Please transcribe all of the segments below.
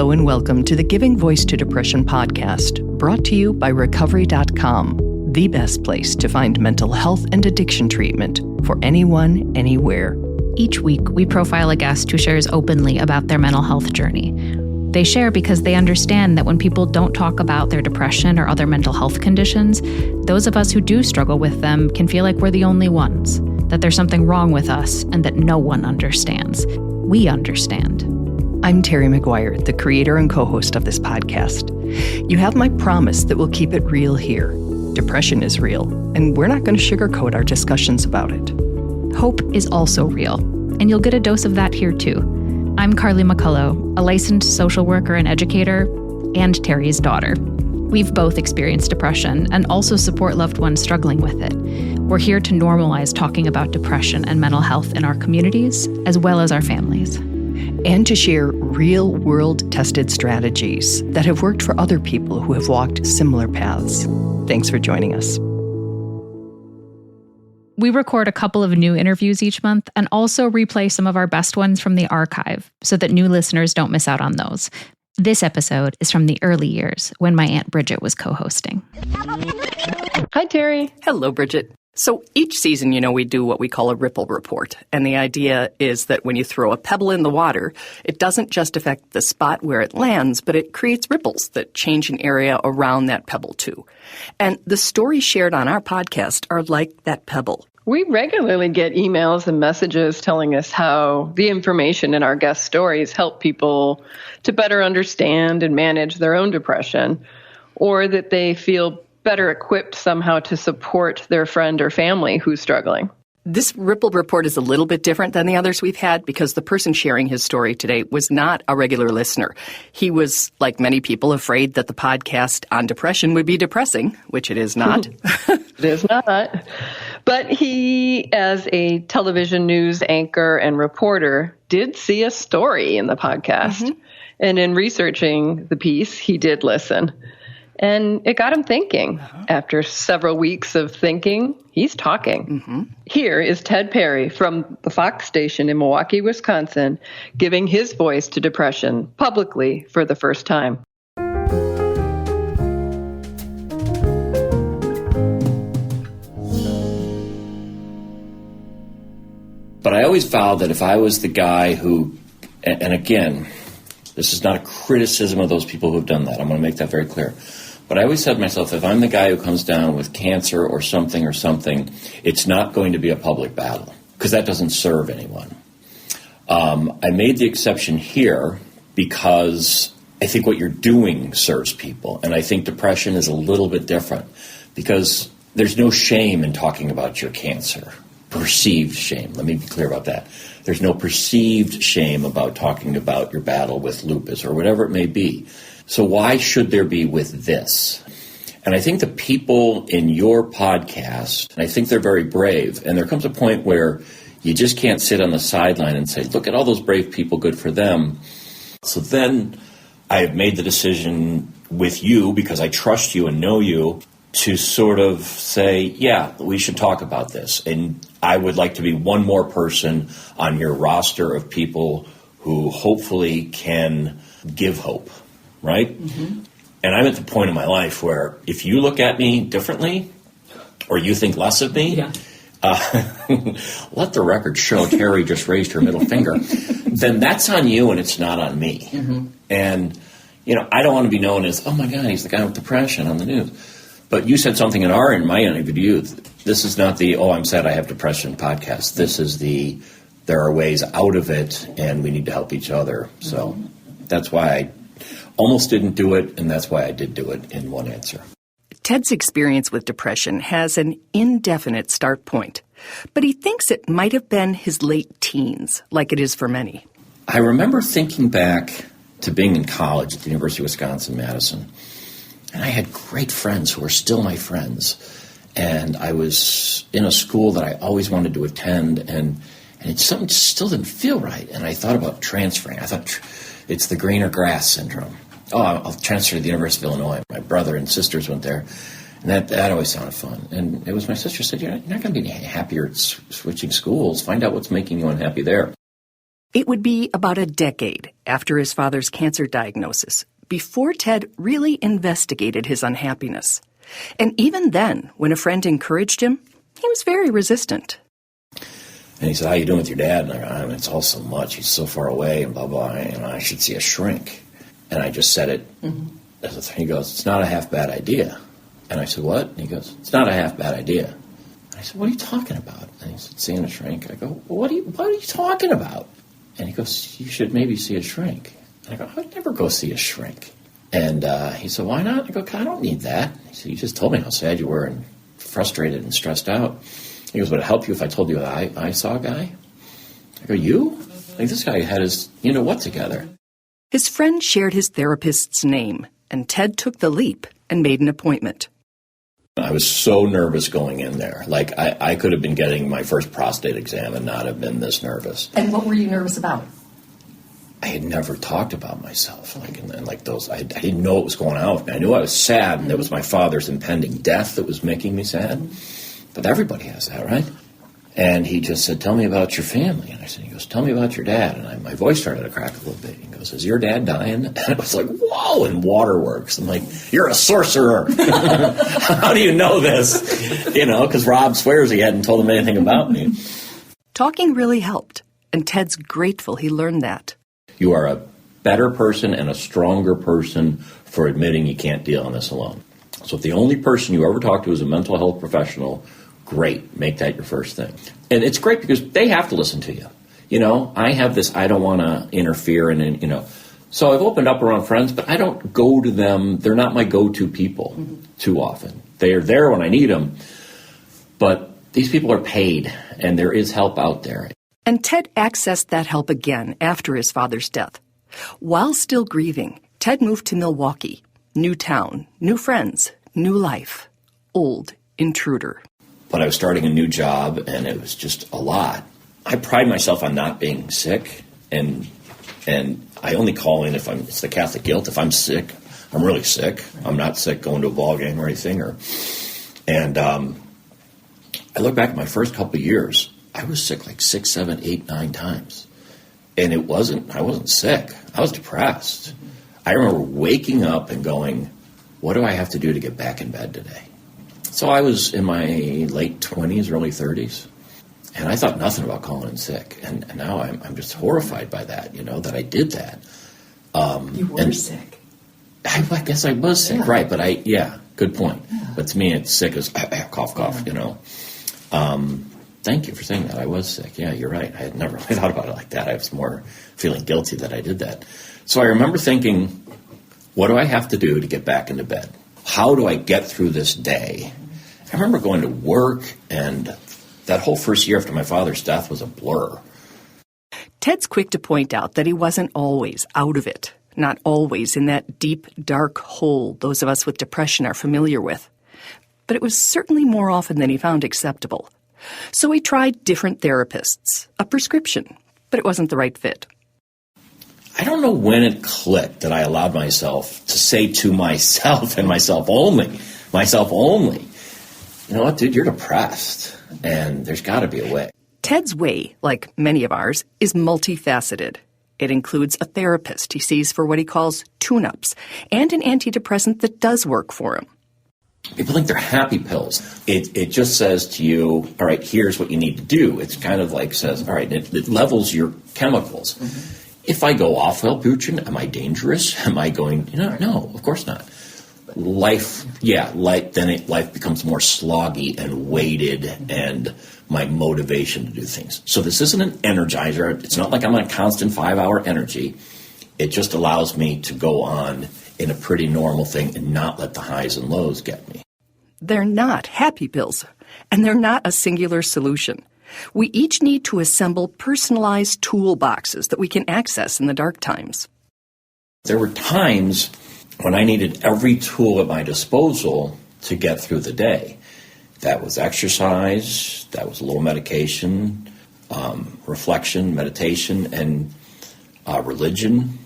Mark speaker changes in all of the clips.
Speaker 1: Hello and welcome to the Giving Voice to Depression podcast, brought to you by Recovery.com, the best place to find mental health and addiction treatment for anyone, anywhere.
Speaker 2: Each week, we profile a guest who shares openly about their mental health journey. They share because they understand that when people don't talk about their depression or other mental health conditions, those of us who do struggle with them can feel like we're the only ones, that there's something wrong with us, and that no one understands. We understand.
Speaker 1: I'm Terry McGuire, the creator and co-host of this podcast. You have my promise that we'll keep it real here. Depression is real, and we're not going to sugarcoat our discussions about it.
Speaker 2: Hope is also real, and you'll get a dose of that here too. I'm Carly McCullough, a licensed social worker and educator, and Terry's daughter. We've both experienced depression and also support loved ones struggling with it. We're here to normalize talking about depression and mental health in our communities, as well as our families.
Speaker 1: And to share real-world tested strategies that have worked for other people who have walked similar paths. Thanks for joining us.
Speaker 2: We record a couple of new interviews each month and also replay some of our best ones from the archive so that new listeners don't miss out on those. This episode is from the early years when my Aunt Bridget was co-hosting.
Speaker 3: Hi, Terry.
Speaker 1: Hello, Bridget. So each season, we do what we call a ripple report. And the idea is that when you throw a pebble in the water, it doesn't just affect the spot where it lands, but it creates ripples that change an area around that pebble too. And the stories shared on our podcast are like that pebble.
Speaker 3: We regularly get emails and messages telling us how the information in our guest stories help people to better understand and manage their own depression, or that they feel better equipped somehow to support their friend or family who's struggling.
Speaker 1: This Ripple report is a little bit different than the others we've had because the person sharing his story today was not a regular listener. He was, like many people, afraid that the podcast on depression would be depressing, which it is not.
Speaker 3: It is not. But he, as a television news anchor and reporter, did see a story in the podcast. Mm-hmm. And in researching the piece, he did listen. And it got him thinking. Uh-huh. After several weeks of thinking, he's talking. Mm-hmm. Here is Ted Perry from the Fox station in Milwaukee, Wisconsin, giving his voice to depression publicly for the first time.
Speaker 4: But I always vowed that if I was the guy who, and again, this is not a criticism of those people who have done that. I'm going to make that very clear. But I always said to myself, if I'm the guy who comes down with cancer or something, it's not going to be a public battle because that doesn't serve anyone. I made the exception here because I think what you're doing serves people. And I think depression is a little bit different because there's no shame in talking about your cancer. Perceived shame. Let me be clear about that. There's no perceived shame about talking about your battle with lupus or whatever it may be. So why should there be with this? And I think the people in your podcast, and I think they're very brave, and there comes a point where you just can't sit on the sideline and say, look at all those brave people, good for them. So then I have made the decision with you, because I trust you and know you, to sort of say, yeah, we should talk about this. And I would like to be one more person on your roster of people who hopefully can give hope, right? Mm-hmm. And I'm at the point in my life where if you look at me differently or you think less of me, let the record show Terry just raised her middle finger, then that's on you and it's not on me. Mm-hmm. And, I don't want to be known as, oh my God, he's the guy with depression on the news. But you said something in my interview. This is not the, I'm sad I have depression podcast. This is there are ways out of it, and we need to help each other. So that's why I almost didn't do it, and that's why I did do it in one answer.
Speaker 1: Ted's experience with depression has an indefinite start point, but he thinks it might have been his late teens, like it is for many.
Speaker 4: I remember thinking back to being in college at the University of Wisconsin-Madison. And I had great friends who are still my friends. And I was in a school that I always wanted to attend, and something still didn't feel right. And I thought about transferring. I thought it's the greener grass syndrome. I'll transfer to the University of Illinois. My brother and sisters went there. And that always sounded fun. And it was my sister said, you're not going to be happier at switching schools. Find out what's making you unhappy there.
Speaker 1: It would be about a decade after his father's cancer diagnosis before Ted really investigated his unhappiness. And even then, when a friend encouraged him, he was very resistant.
Speaker 4: And he said, "How you doing with your dad?" And I mean, it's all so much. He's so far away and blah, blah. And I should see a shrink. And I just said it. Mm-hmm. He goes, "It's not a half bad idea." And I said, "What?" And he goes, "It's not a half bad idea." And I said, "What are you talking about?" And he said, "Seeing a shrink." I go, "Well, what are you talking about?" And he goes, "You should maybe see a shrink." And I go, "I'd never go see a shrink." And he said, "Why not?" I go, "I don't need that." He said, "You just told me how sad you were and frustrated and stressed out." He goes, "Would it help you if I told you that I saw a guy?" I go, "You?" Like, this guy had his you-know-what together.
Speaker 1: His friend shared his therapist's name, and Ted took the leap and made an appointment.
Speaker 4: I was so nervous going in there. Like, I could have been getting my first prostate exam and not have been this nervous.
Speaker 1: And what were you nervous about?
Speaker 4: I had never talked about myself. Like, and like those, I didn't know what was going on with me. I knew I was sad, and it was my father's impending death that was making me sad. But everybody has that, right? And he just said, "Tell me about your family." And I said, he goes, "Tell me about your dad." And my voice started to crack a little bit. He goes, "Is your dad dying?" And I was like, whoa, and waterworks. I'm like, "You're a sorcerer." How do you know this? You know, because Rob swears he hadn't told him anything about me.
Speaker 1: Talking really helped, and Ted's grateful he learned that.
Speaker 4: You are a better person and a stronger person for admitting you can't deal on this alone. So if the only person you ever talk to is a mental health professional, great, make that your first thing. And it's great because they have to listen to you. You know, I have this, I don't want to interfere and, you know. So I've opened up around friends, but I don't go to them. They're not my go-to people too often. They are there when I need them. But these people are paid, and there is help out there.
Speaker 1: And Ted accessed that help again after his father's death. While still grieving, Ted moved to Milwaukee. New town, new friends, new life. Old intruder.
Speaker 4: But I was starting a new job, and it was just a lot. I pride myself on not being sick, and I only call in if it's the Catholic guilt. If I'm sick, I'm really sick. I'm not sick going to a ball game or anything. And I look back at my first couple of years. I was sick like 6, 7, 8, 9 times. And I wasn't sick. I was depressed. I remember waking up and going, what do I have to do to get back in bed today? So I was in my late 20s, early 30s. And I thought nothing about calling in sick. And now I'm just horrified by that, you know, that I did that.
Speaker 1: You were sick.
Speaker 4: I guess I was sick, right. But good point. Yeah. But to me, it's sick as cough, you know. Thank you for saying that. I was sick. Yeah, you're right. I had never really thought about it like that. I was more feeling guilty that I did that. So I remember thinking, what do I have to do to get back into bed? How do I get through this day? I remember going to work, and that whole first year after my father's death was a blur.
Speaker 1: Ted's quick to point out that he wasn't always out of it, not always in that deep, dark hole those of us with depression are familiar with. But it was certainly more often than he found acceptable. So he tried different therapists, a prescription, but it wasn't the right fit.
Speaker 4: I don't know when it clicked that I allowed myself to say to myself and myself only, you know what, dude, you're depressed, and there's got to be a way.
Speaker 1: Ted's way, like many of ours, is multifaceted. It includes a therapist he sees for what he calls tune-ups, and an antidepressant that does work for him.
Speaker 4: People think they're happy pills. It just says to you, all right, here's what you need to do. It's kind of like says, all right, it levels your chemicals. Mm-hmm. If I go off Wellbutrin, am I dangerous? Am I going, no, of course not. Life becomes more sloggy and weighted, and my motivation to do things. So this isn't an energizer. It's not like I'm on a constant 5-hour energy. It just allows me to go on in a pretty normal thing and not let the highs and lows get me.
Speaker 1: They're not happy pills, and they're not a singular solution. We each need to assemble personalized toolboxes that we can access in the dark times.
Speaker 4: There were times when I needed every tool at my disposal to get through the day. That was exercise, that was a little medication, reflection, meditation, and religion.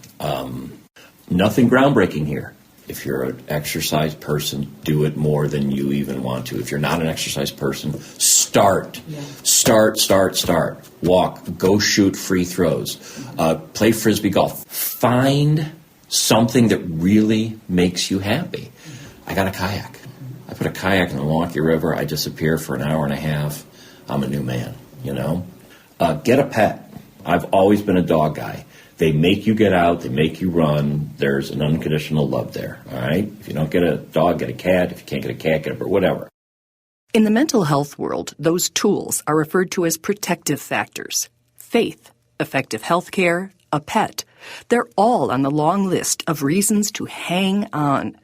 Speaker 4: Nothing groundbreaking here. If you're an exercise person, do it more than you even want to. If you're not an exercise person, start. Yeah. Start. Walk. Go shoot free throws. Play Frisbee golf. Find something that really makes you happy. I got a kayak. I put a kayak in the Milwaukee River. I disappear for an hour and a half. I'm a new man, you know. Get a pet. I've always been a dog guy. They make you get out. They make you run. There's an unconditional love there, all right? If you don't get a dog, get a cat. If you can't get a cat, get a bird, whatever.
Speaker 1: In the mental health world, those tools are referred to as protective factors. Faith, effective health care, a pet. They're all on the long list of reasons to hang on.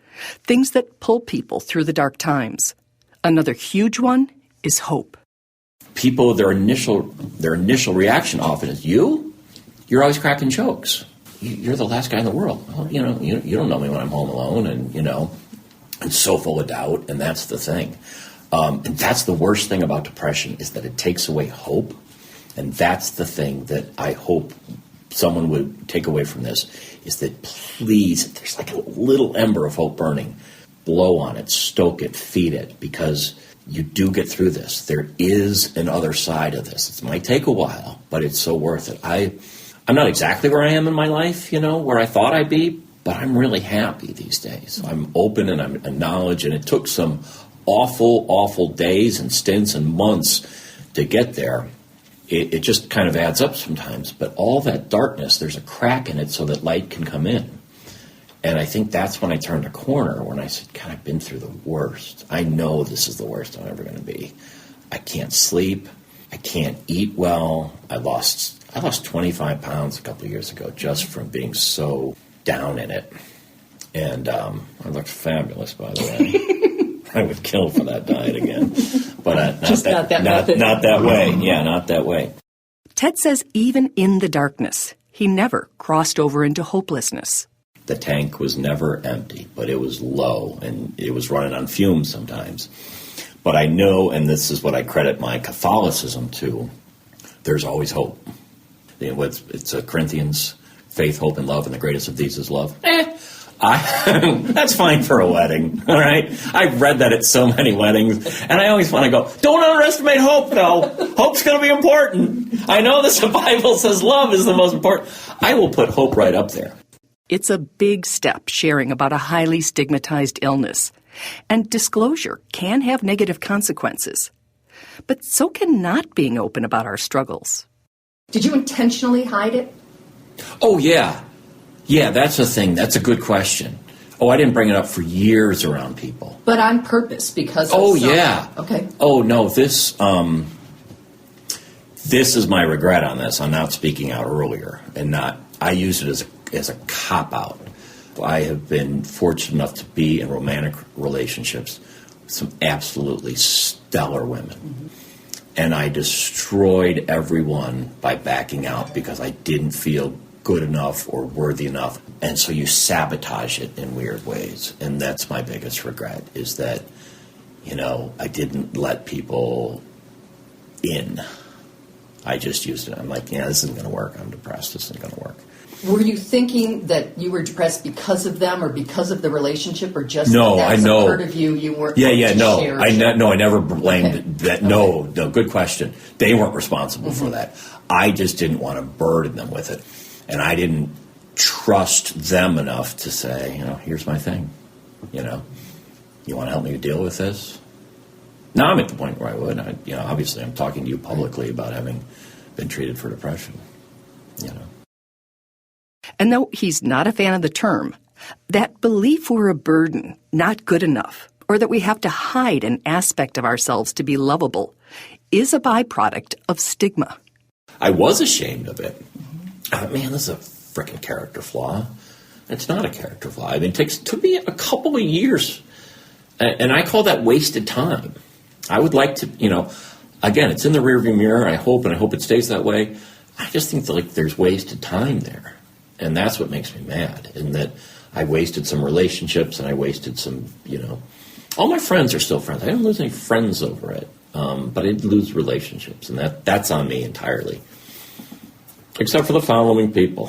Speaker 1: Things that pull people through the dark times. Another huge one is hope.
Speaker 4: People, their initial reaction often is, you're always cracking jokes. You're the last guy in the world. Well, you don't know me when I'm home alone, and and so full of doubt, and that's the thing. And that's the worst thing about depression, is that it takes away hope, and that's the thing that I hope someone would take away from this, is that please, if there's like a little ember of hope burning, blow on it, stoke it, feed it, because you do get through this. There is an other side of this. It might take a while, but it's so worth it. I'm not exactly where I am in my life, where I thought I'd be, but I'm really happy these days. I'm open and I'm acknowledged, and it took some awful, awful days and stints and months to get there. It just kind of adds up sometimes, but all that darkness, there's a crack in it so that light can come in. And I think that's when I turned a corner, when I said, God, I've been through the worst. I know this is the worst I'm ever going to be. I can't sleep. I can't eat well. I lost 25 pounds a couple of years ago just from being so down in it. And I looked fabulous, by the way. I would kill for that diet again. But not that way. Yeah, not that way.
Speaker 1: Ted says even in the darkness, he never crossed over into hopelessness.
Speaker 4: The tank was never empty, but it was low, and it was running on fumes sometimes. But I know, and this is what I credit my Catholicism to, there's always hope. It's Corinthians, faith, hope, and love, and the greatest of these is love. That's fine for a wedding, all right? I've read that at so many weddings, and I always want to go, don't underestimate hope, though. Hope's going to be important. I know the Bible says love is the most important. I will put hope right up there.
Speaker 1: It's a big step sharing about a highly stigmatized illness. And disclosure can have negative consequences. But so can not being open about our struggles.
Speaker 5: Did you intentionally hide it?
Speaker 4: Oh, yeah. Yeah, that's the thing. That's a good question. Oh, I didn't bring it up for years around people.
Speaker 5: But on purpose, because of
Speaker 4: yeah.
Speaker 5: Okay.
Speaker 4: Oh, no, this is my regret on this. I'm not speaking out earlier, and I use it as a cop-out. I have been fortunate enough to be in romantic relationships with some absolutely stellar women. Mm-hmm. And I destroyed everyone by backing out because I didn't feel good enough or worthy enough. And so you sabotage it in weird ways. And that's my biggest regret, is that, I didn't let people in. I just used it. I'm like, this isn't going to work. I'm depressed. This isn't going to work.
Speaker 5: Were you thinking that you were depressed because of them or because of the relationship, or just
Speaker 4: no?
Speaker 5: That
Speaker 4: I know.
Speaker 5: A part of you weren't.
Speaker 4: No.
Speaker 5: Share?
Speaker 4: I never blamed that. No, good question. They weren't responsible for that. I just didn't want to burden them with it, and I didn't trust them enough to say, here's my thing. You want to help me deal with this? Now I'm at the point where I would. Obviously, I'm talking to you publicly about having been treated for depression.
Speaker 1: And though he's not a fan of the term, that belief we're a burden, not good enough, or that we have to hide an aspect of ourselves to be lovable, is a byproduct of stigma.
Speaker 4: I was ashamed of it. Man, this is a freaking character flaw. It's not a character flaw. It took me a couple of years, and I call that wasted time. I would like to, again, it's in the rearview mirror. I hope it stays that way. I just think that, there's wasted time there. And that's what makes me mad, in that I wasted some relationships, and I wasted some, all my friends are still friends. I didn't lose any friends over it, but I did lose relationships, and that's on me entirely. Except for the following people.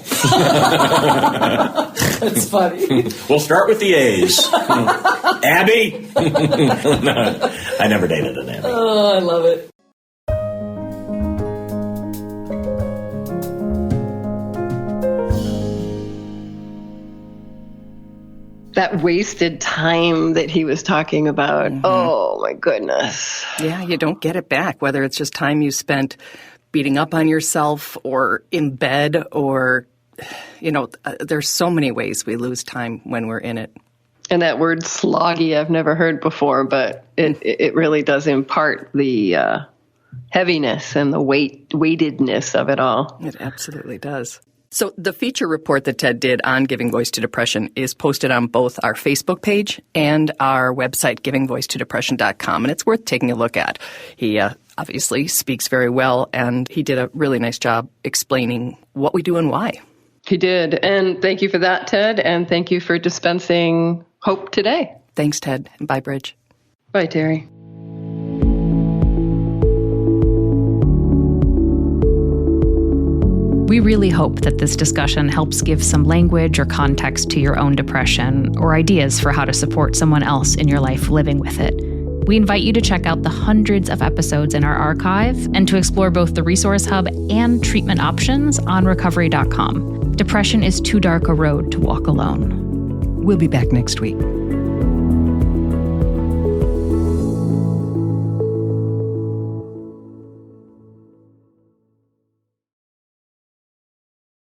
Speaker 5: That's funny.
Speaker 4: We'll start with the A's. Abby? No, I never dated an Abby.
Speaker 5: Oh, I love it.
Speaker 3: That wasted time that he was talking about. Oh, my goodness.
Speaker 1: Yeah, you don't get it back, whether it's just time you spent beating up on yourself or in bed or, there's so many ways we lose time when we're in it.
Speaker 3: And that word sloggy I've never heard before, but it really does impart the heaviness and the weightedness of it all.
Speaker 1: It absolutely does. So the feature report that Ted did on giving voice to depression is posted on both our Facebook page and our website, givingvoicetodepression.com, and it's worth taking a look at. He obviously speaks very well, and he did a really nice job explaining what we do and why.
Speaker 3: He did. And thank you for that, Ted, and thank you for dispensing hope today.
Speaker 1: Thanks, Ted. And bye, Bridge.
Speaker 3: Bye, Terry.
Speaker 2: We really hope that this discussion helps give some language or context to your own depression or ideas for how to support someone else in your life living with it. We invite you to check out the hundreds of episodes in our archive and to explore both the Resource Hub and treatment options on recovery.com. Depression is too dark a road to walk alone.
Speaker 1: We'll be back next week.